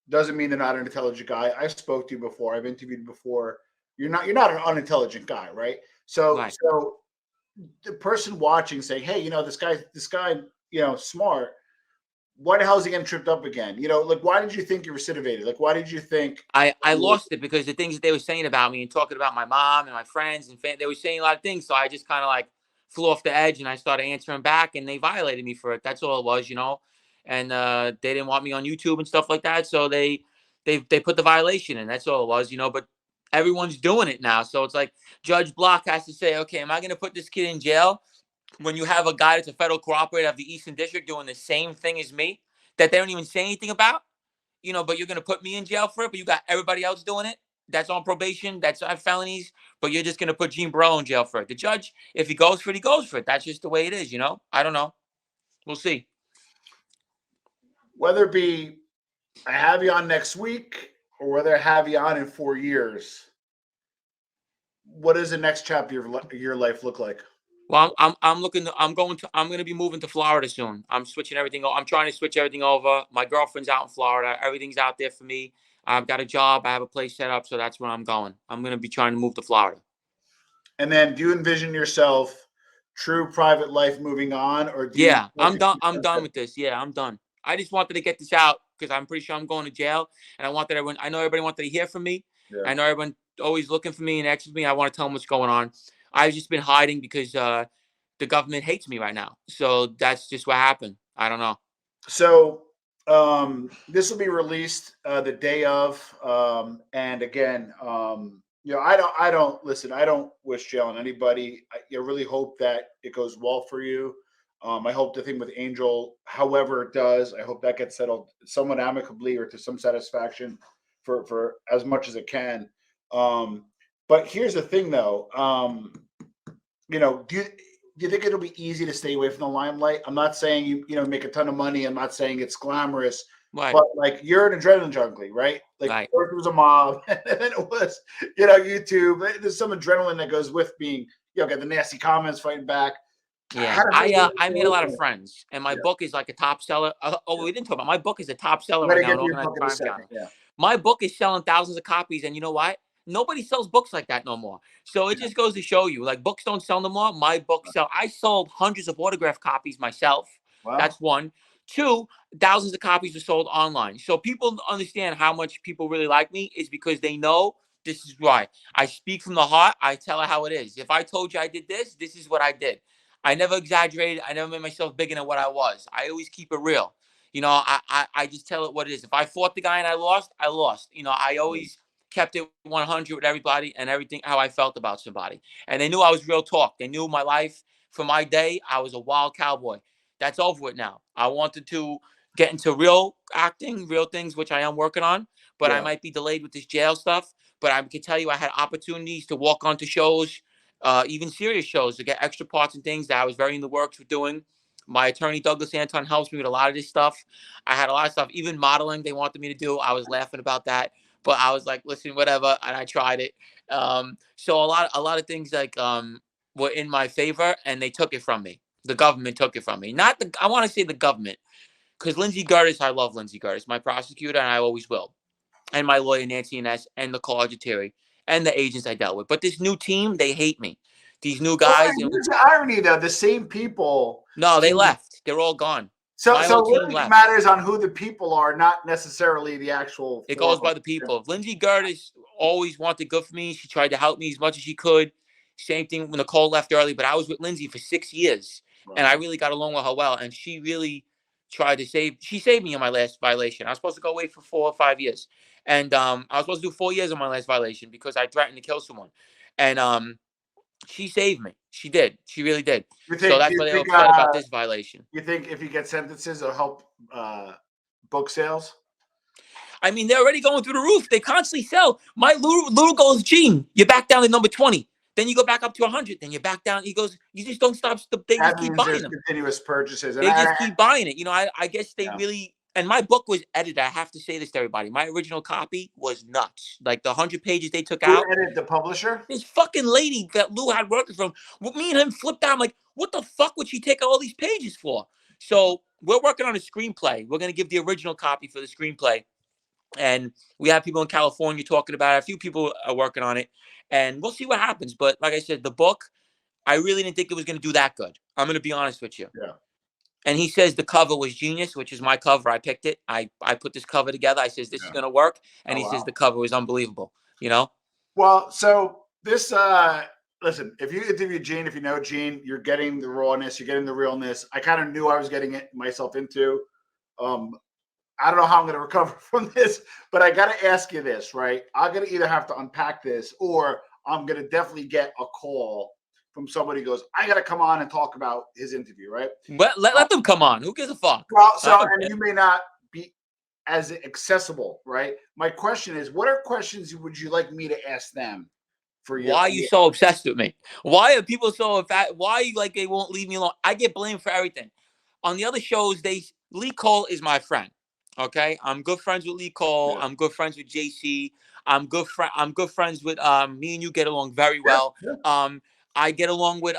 doesn't mean they're not an intelligent guy. I spoke to you before. I've interviewed before. You're not an unintelligent guy, right? So Right. so the person watching saying, "Hey, this guy, smart. Why the hell is he getting tripped up again? Like, why did you think you recidivated? Like, why did you think?" I lost it because the things that they were saying about me and talking about my mom and my friends and they were saying a lot of things. So I just kind of like flew off the edge and I started answering back and they violated me for it. That's all it was. And they didn't want me on YouTube and stuff like that. So they put the violation in. That's all it was. But everyone's doing it now. So it's like Judge Block has to say, okay, am I going to put this kid in jail when you have a guy that's a federal cooperator of the Eastern District doing the same thing as me that they don't even say anything about? But you're gonna put me in jail for it, but you got everybody else doing it. That's on probation. That's have felonies, but you're just gonna put Gene Borrello in jail for it. The judge, if he goes for it, he goes for it. That's just the way it is. I don't know. We'll see. Whether it be I have you on next week or whether I have you on in 4 years, what does the next chapter of your life look like? Well, I'm looking. I'm gonna be moving to Florida soon. I'm switching everything. I'm trying to switch everything over. My girlfriend's out in Florida. Everything's out there for me. I've got a job. I have a place set up, so that's where I'm going. I'm gonna be trying to move to Florida. And then, do you envision yourself true private life moving on, or do you Yeah, I'm done. I'm done with this. Yeah, I'm done. I just wanted to get this out because I'm pretty sure I'm going to jail, and I wanted everyone. I know everybody wanted to hear from me. Yeah. I know everyone always looking for me and asking me. I want to tell them what's going on. I've just been hiding because the government hates me right now. So that's just what happened. I don't know. So this will be released the day of, and again, I don't listen. I don't wish jail on anybody. I really hope that it goes well for you. I hope the thing with Angel, however it does, I hope that gets settled somewhat amicably or to some satisfaction for as much as it can. Um, but here's the thing, though. Do you think it'll be easy to stay away from the limelight? I'm not saying you make a ton of money. I'm not saying it's glamorous, Right, but like you're an adrenaline junkie, right? Like right. first it was a mob, and then it was YouTube. There's some adrenaline that goes with being got the nasty comments fighting back. Yeah, How does it I made a lot of friends, and my Yeah, book is like a top seller. yeah. We didn't talk about my book is a top seller I'm right gonna now get in to your organized book in a crime second. genre. Yeah, My book is selling thousands of copies, and you know what? Nobody sells books like that no more. So it yeah. just goes to show you, like books don't sell no more. My book sell. I sold hundreds of autograph copies myself. Wow. That's one. Two, thousands of copies were sold online. So people understand how much people really like me is because they know this is why. I speak from the heart. I tell it how it is. If I told you I did this, this is what I did. I never exaggerated. I never made myself bigger than what I was. I always keep it real. I just tell it what it is. If I fought the guy and I lost, I lost. I always kept it 100 with everybody and everything how I felt about somebody. And they knew I was real talk. They knew my life from my day. I was a wild cowboy. That's over with now. I wanted to get into real acting, real things, which I am working on, but I Yeah. might be delayed with this jail stuff. But I can tell you, I had opportunities to walk onto shows, even serious shows, to get extra parts and things that I was very in the works with doing. My attorney, Douglas Anton, helps me with a lot of this stuff. I had a lot of stuff, even modeling they wanted me to do. I was laughing about that, but I was like, listen, whatever. And I tried it. So a lot of things like were in my favor and they took it from me. The government took it from me. Not the, I want to say the government, because Lindsey Curtis, I love Lindsey Curtis, my prosecutor, and I always will. And my lawyer, Nancy Inez, and the College Terry, and the agents I dealt with. But this new team, they hate me. These new Well, guys, and here's the irony, though. The same people. no, they left. They're all gone. So, My whole so team really left. matters on who the people are, not necessarily the actual It form goes of. by the people. Lindsey Curtis always wanted good for me. She tried to help me as much as she could. Same thing when Nicole left early, but I was with Lindsay for 6 years, and I Wow. really got along with her well. And she really tried to save. She saved me in my last violation. I was supposed to go away for 4 or 5 years, and I was supposed to do 4 years on my last violation because I threatened to kill someone, and she saved me. She did. She really did. You So think? Do that's you why they were think? upset about this violation. You think if you get sentences, it'll help book sales? I mean, they're already going through the roof. They constantly sell. My little goal is, Gene, you're back down to number 20. Then you go back up to 100. Then you're back down. He goes, you just don't stop. They just That keep means buying there's them. continuous purchases, and They just keep buying it. I guess they Yeah. really. And my book was edited. I have to say this to everybody. My original copy was nuts. Like the 100 pages they took out. Who edited the publisher? This fucking lady that Lou had working from, me and him flipped out. I'm like, what the fuck would she take all these pages for? So we're working on a screenplay. We're going to give the original copy for the screenplay. And we have people in California talking about it. A few people are working on it. And we'll see what happens. But like I said, the book, I really didn't think it was going to do that good. I'm going to be honest with you. Yeah. And he says the cover was genius, which is my cover. I picked it. I put this cover together. I says, this is going to work. And he says the cover was unbelievable, Well, so this, listen, if you interview Gene, if you know Gene, you're getting the rawness, you're getting the realness. I kind of knew I was getting myself into. I don't know how I'm going to recover from this, but I got to ask you this, right? I'm going to either have to unpack this, or I'm going to definitely get a call from somebody who goes, I got to come on and talk about his interview, right? Let them come on. Who gives a fuck? Well, so, and you may not be as accessible, right? My question is, what are questions would you like me to ask them? For you? Why are you so obsessed with me? Why are people so why are you like they won't leave me alone? I get blamed for everything. On the other shows, Lee Cole is my friend. Okay, I'm good friends with Lee Cole. Yeah. I'm good friends with JC. I'm good friends with me and you get along very well. Yeah. I get along with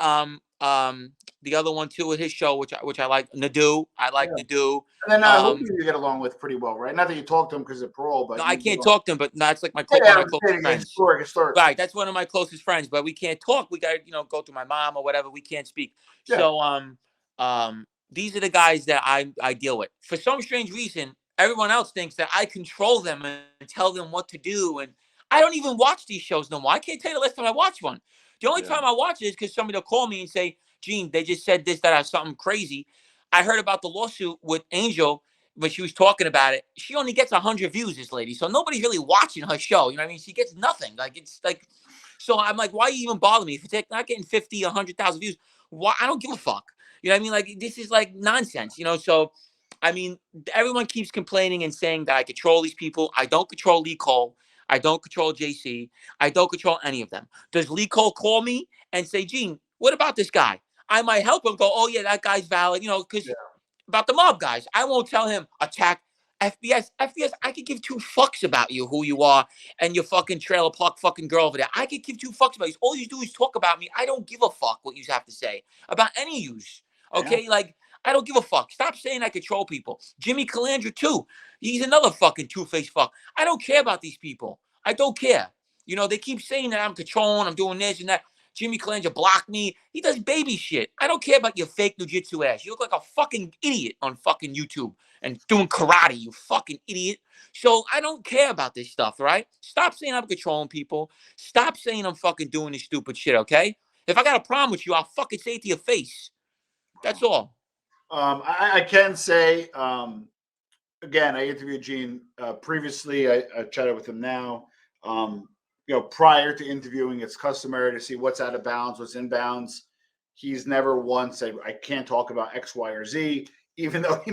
the other one too with his show, which I like, Nadu. I like Nadu. And then who do you get along with pretty well, right? Not that you talk to him because of parole, but no, I can't talk to him. But that's like one of my closest friends. Historic. Right, that's one of my closest friends. But we can't talk. We got to go through my mom or whatever. We can't speak. Yeah. So these are the guys that I deal with. For some strange reason, everyone else thinks that I control them and tell them what to do. And I don't even watch these shows no more. I can't tell you the last time I watched one. The only time I watch it is because somebody will call me and say, Gene, they just said this, that, or something crazy. I heard about the lawsuit with Angel, but she was talking about it. She only gets 100 views, this lady. So nobody's really watching her show. You know what I mean? She gets nothing. So I'm like, why you even bother me? If it's not getting 50, 100,000 views, why? I don't give a fuck. You know what I mean? Like, this is like nonsense, So, I mean, everyone keeps complaining and saying that I control these people. I don't control Lee Cole. I don't control JC. I don't control any of them. Does Lee Cole call me and say, Gene, what about this guy? I might help him go, oh, yeah, that guy's valid, because about the mob guys, I won't tell him attack FBS. FBS, I could give 2 fucks about you, who you are, and your fucking trailer park fucking girl over there. I could give 2 fucks about you. All you do is talk about me. I don't give a fuck what you have to say about any use. Okay? Yeah. Like, I don't give a fuck. Stop saying I control people. Jimmy Calandra, too. He's another fucking two-faced fuck. I don't care about these people. I don't care. They keep saying that I'm controlling, I'm doing this and that. Jimmy Calandra blocked me. He does baby shit. I don't care about your fake jiu-jitsu ass. You look like a fucking idiot on fucking YouTube and doing karate, you fucking idiot. So I don't care about this stuff, right? Stop saying I'm controlling people. Stop saying I'm fucking doing this stupid shit, okay? If I got a problem with you, I'll fucking say it to your face. That's all. I can say, again, I interviewed Gene previously. I chatted with him now. Prior to interviewing, it's customary to see what's out of bounds, what's in bounds. He's never once said, I can't talk about X, Y, or Z, even though he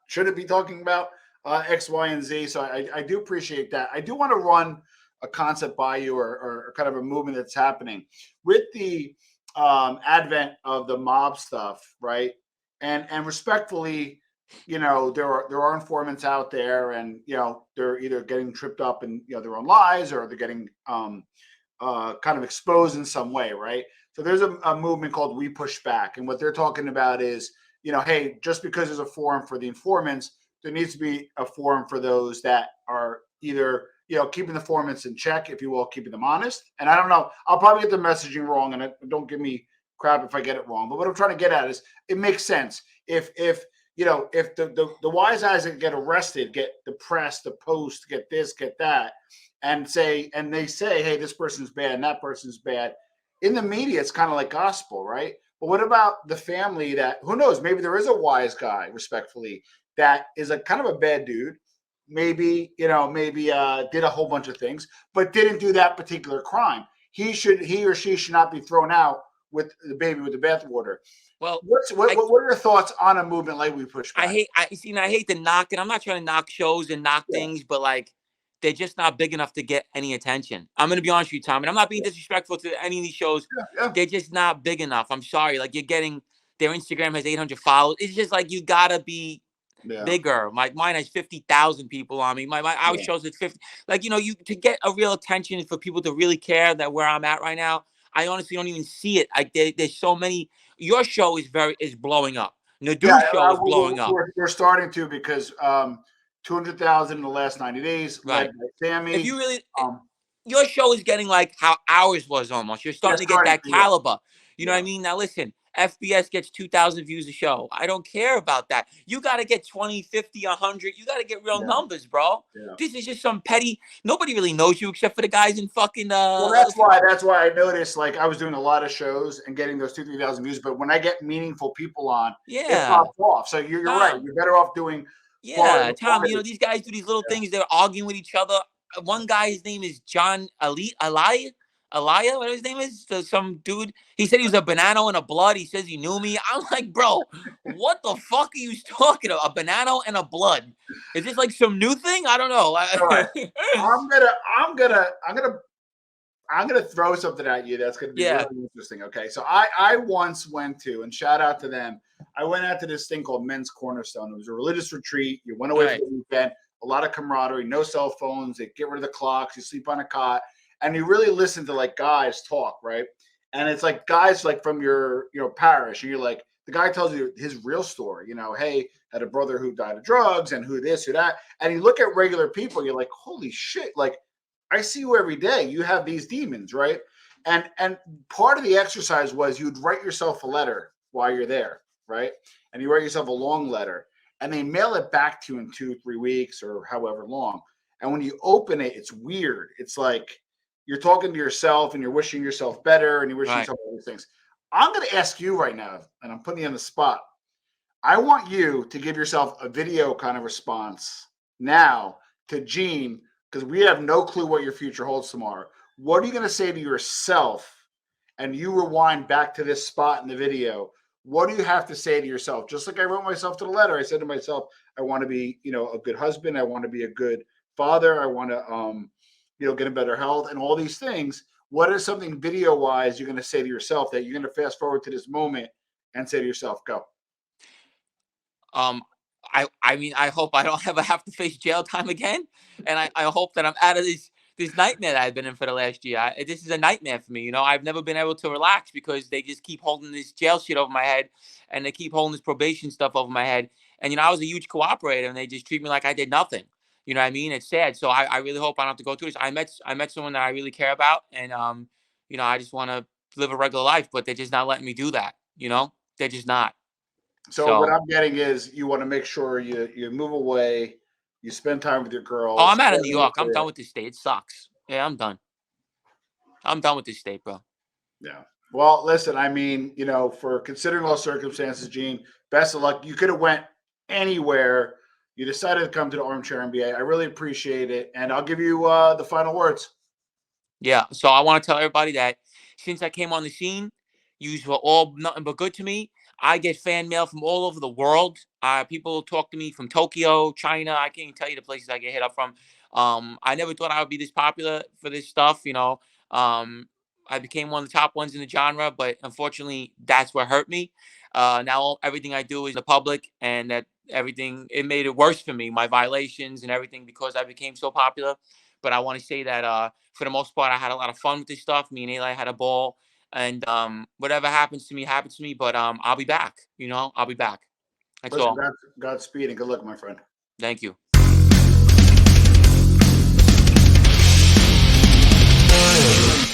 shouldn't be talking about X, Y, and Z. So I do appreciate that. I do want to run a concept by you or kind of a movement that's happening with the advent of the mob stuff, right? And respectfully, there are informants out there, and they're either getting tripped up in their own lies, or they're getting kind of exposed in some way, right? So there's a movement called We Push Back, and what they're talking about is, hey, just because there's a forum for the informants, there needs to be a forum for those that are either keeping the informants in check, if you will, keeping them honest. And I don't know, I'll probably get the messaging wrong, and don't give me crap if I get it wrong. But what I'm trying to get at is, it makes sense if the wise guys that get arrested, get the press, the Post, get this, get that, and they say, hey, this person's bad and that person's bad. In the media, it's kind of like gospel, right? But what about the family that, who knows, maybe there is a wise guy, respectfully, that is a kind of a bad dude, maybe did a whole bunch of things, but didn't do that particular crime. He or she should not be thrown out with the baby with the bathwater. Well, what are your thoughts on a movement like We Push Back? I hate to knock it. I'm not trying to knock shows and knock things, but like they're just not big enough to get any attention. I'm gonna be honest with you, Tom, and I'm not being disrespectful to any of these shows. Yeah. They're just not big enough. I'm sorry. Like you're getting their Instagram has 800 followers. It's just like you gotta be bigger. Mine has 50,000 people on me. Our shows at 50. Like you to get a real attention for people to really care that where I'm at right now. I honestly don't even see it. Like there's so many. Your show is blowing up. Nadu's show is blowing up. We're starting to because 200,000 in the last 90 days, led by Sammy. If you really, your show is getting like how ours was almost. You're starting to get that caliber. You know what I mean? Now listen, FBS gets 2,000 views a show. I don't care about that. You got to get 20, 50, 100. You got to get real numbers, bro. This is just some petty. Nobody really knows you except for the guys in fucking. Well, that's why I noticed. Like I was doing a lot of shows and getting those 2,000-3,000 views, but when I get meaningful people on, it pops off. So you're right. You're better off doing. Yeah, Tom. These guys do these little things. They're arguing with each other. One guy, his name is John Elia, what his name is? Some dude. He said he was a banana and a blood. He says he knew me. I'm like, bro, what the fuck are you talking about? A banana and a blood? Is this like some new thing? I don't know. Right. I'm gonna throw something at you that's gonna be really interesting. Okay, so I once went to, and shout out to them. I went out to this thing called Men's Cornerstone. It was a religious retreat. You went away for the weekend. A lot of camaraderie, no cell phones. They get rid of the clocks. You sleep on a cot, and you really listen to like guys talk, right? And it's like guys like from your parish, and you're like the guy tells you his real story. Hey, had a brother who died of drugs, and who this, who that. And you look at regular people, you're like, holy shit, like I see you every day. You have these demons, right? And part of the exercise was you'd write yourself a letter while you're there, right? And you write yourself a long letter. And they mail it back to you in 2-3 weeks or however long. And when you open it, it's weird. It's like you're talking to yourself and you're wishing yourself better and you're wishing yourself all these things. I'm going to ask you right now, and I'm putting you on the spot. I want you to give yourself a video kind of response now to Gene, because we have no clue what your future holds tomorrow. What are you going to say to yourself? And you rewind back to this spot in the video. What do you have to say to yourself? Just like I wrote myself to the letter, I said to myself, I want to be, a good husband. I want to be a good father. I want to, get a better health and all these things. What is something video-wise you're going to say to yourself that you're going to fast forward to this moment and say to yourself, go? I mean, I hope I don't ever have to face jail time again. And I hope that I'm out of this nightmare that I've been in for the last year. This is a nightmare for me. I've never been able to relax because they just keep holding this jail shit over my head and they keep holding this probation stuff over my head. And, I was a huge cooperator and they just treat me like I did nothing. You know what I mean? It's sad. So I really hope I don't have to go through this. I met someone that I really care about. And, I just want to live a regular life, but they're just not letting me do that. They're just not. So what I'm getting is you want to make sure you move away, you spend time with your girls. Oh, I'm out of New York. I'm done with this state. It sucks. Yeah, I'm done. I'm done with this state, bro. Yeah. Well, listen, I mean, for considering all circumstances, Gene, best of luck. You could have went anywhere. You decided to come to the Armchair MBA. I really appreciate it. And I'll give you the final words. Yeah. So I want to tell everybody that since I came on the scene, you were all nothing but good to me. I get fan mail from all over the world. People talk to me from Tokyo, China. I can't even tell you the places I get hit up from. I never thought I would be this popular for this stuff. I became one of the top ones in the genre, but unfortunately, that's what hurt me. Now everything I do is in the public, and that it made it worse for me, my violations and everything, because I became so popular. But I want to say that for the most part, I had a lot of fun with this stuff. Me and Eli had a ball. And whatever happens to me, happens to me. But I'll be back. I'll be back. That's all. Godspeed and good luck, my friend. Thank you.